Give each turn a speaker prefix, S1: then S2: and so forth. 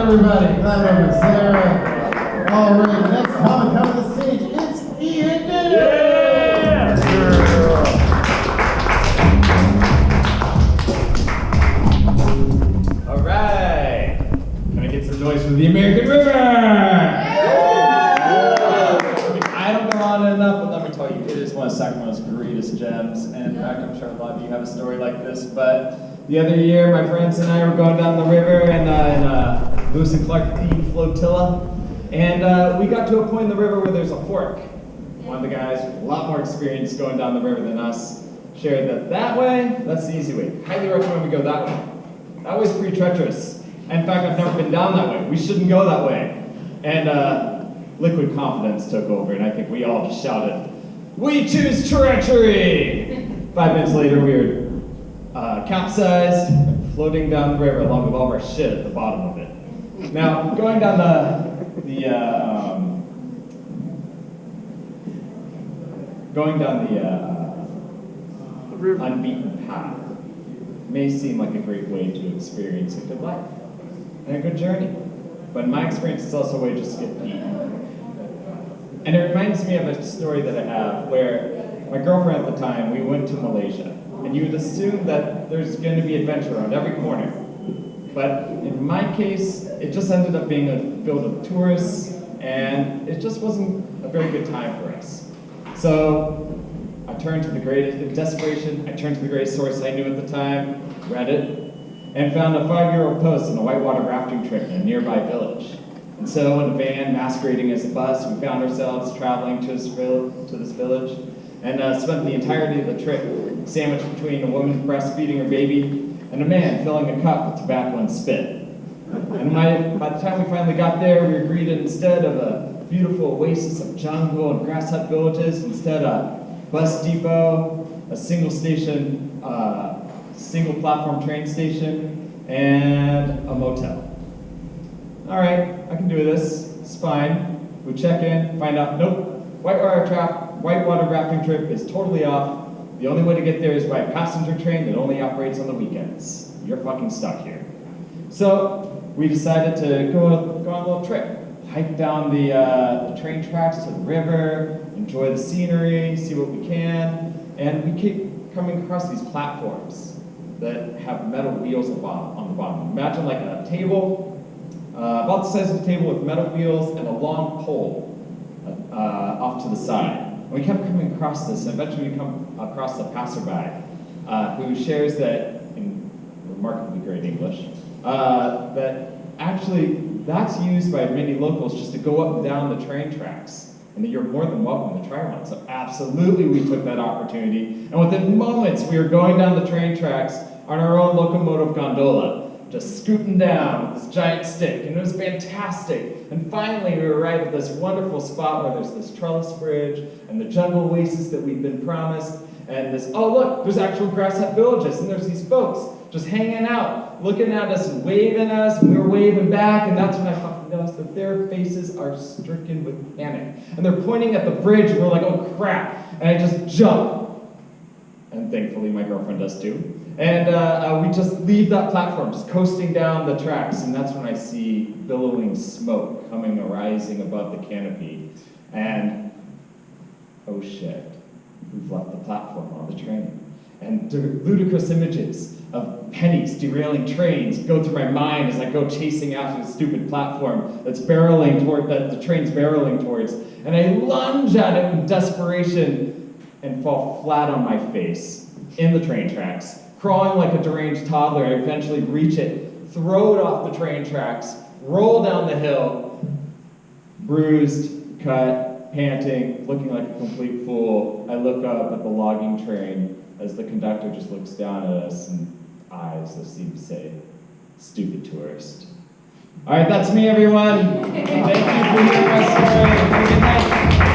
S1: Everybody, clap over Sarah. All right, next comic coming to the stage, it's Ian Dinner.
S2: Yeah. All right, can I get some noise from the American River? I don't go on enough, but let me tell you, it is one of Sacramento's greatest gems. And in fact, I'm sure a lot of you have a story like this, but the other year, my friends and I were going down the river in Lewis and Clark themed flotilla, and we got to a point in the river where there's a fork. One of the guys with a lot more experience going down the river than us shared that way, that's the easy way. Highly recommend we go that way. That way's pretty treacherous. In fact, I've never been down that way. We shouldn't go that way. And liquid confidence took over, and I think we all just shouted, "We choose treachery!" 5 minutes later, we were capsized and floating down the river along with all of our shit at the bottom of it. Now, going down the unbeaten path may seem like a great way to experience a good life and a good journey, but in my experience, it's also a way just to get beaten. And it reminds me of a story that I have where my girlfriend at the time, we went to Malaysia. And you would assume that there's going to be adventure around every corner. But in my case, it just ended up being filled with tourists, and it just wasn't a very good time for us. So I turned to the greatest, in desperation, I turned to the greatest source I knew at the time, Reddit, and found a 5-year-old post on a whitewater rafting trip in a nearby village. And so in a van masquerading as a bus, we found ourselves traveling to this village, and spent the entirety of the trip sandwiched between a woman breastfeeding her baby and a man filling a cup with tobacco and spit. And by the time we finally got there, we were greeted instead of a beautiful oasis of jungle and grass hut villages, instead a bus depot, a single platform train station, and a motel. All right, I can do this, it's fine. We check in, find out, nope, whitewater rafting trip is totally off. The only way to get there is by a passenger train that only operates on the weekends. You're fucking stuck here. So we decided to go on a little trip. Hike down the train tracks to the river, enjoy the scenery, see what we can, and we keep coming across these platforms that have metal wheels on the bottom. Imagine like a table, about the size of a table with metal wheels and a long pole off to the side. And we kept coming across this, and eventually we come across a passerby who shares that, in remarkably great English, that actually that's used by many locals just to go up and down the train tracks, and that you're more than welcome to try one. So absolutely we took that opportunity, and within moments we were going down the train tracks on our own locomotive gondola, just scooting down with this giant stick, and it was fantastic. And finally, we arrived at this wonderful spot where there's this trellis bridge and the jungle oasis that we've been promised, and this, oh look, there's actual grass hut villages, and there's these folks just hanging out, looking at us and waving us, and we were waving back, and that's when I fucking noticed that their faces are stricken with panic. And they're pointing at the bridge, and we're like, oh crap, and I just jump. And thankfully my girlfriend does too. And we just leave that platform, just coasting down the tracks, and that's when I see billowing smoke rising above the canopy. And, oh shit, we've left the platform on the train. And ludicrous images of pennies derailing trains go through my mind as I go chasing after the stupid platform that's barreling toward, that the train's barreling towards. And I lunge at it in desperation and fall flat on my face in the train tracks. Crawling like a deranged toddler, I eventually reach it, throw it off the train tracks, roll down the hill, bruised, cut, panting, looking like a complete fool. I look up at the logging train as the conductor just looks down at us and eyes that seem to say, "Stupid tourist." All right, that's me, everyone. Thank you for your question. Have a good night.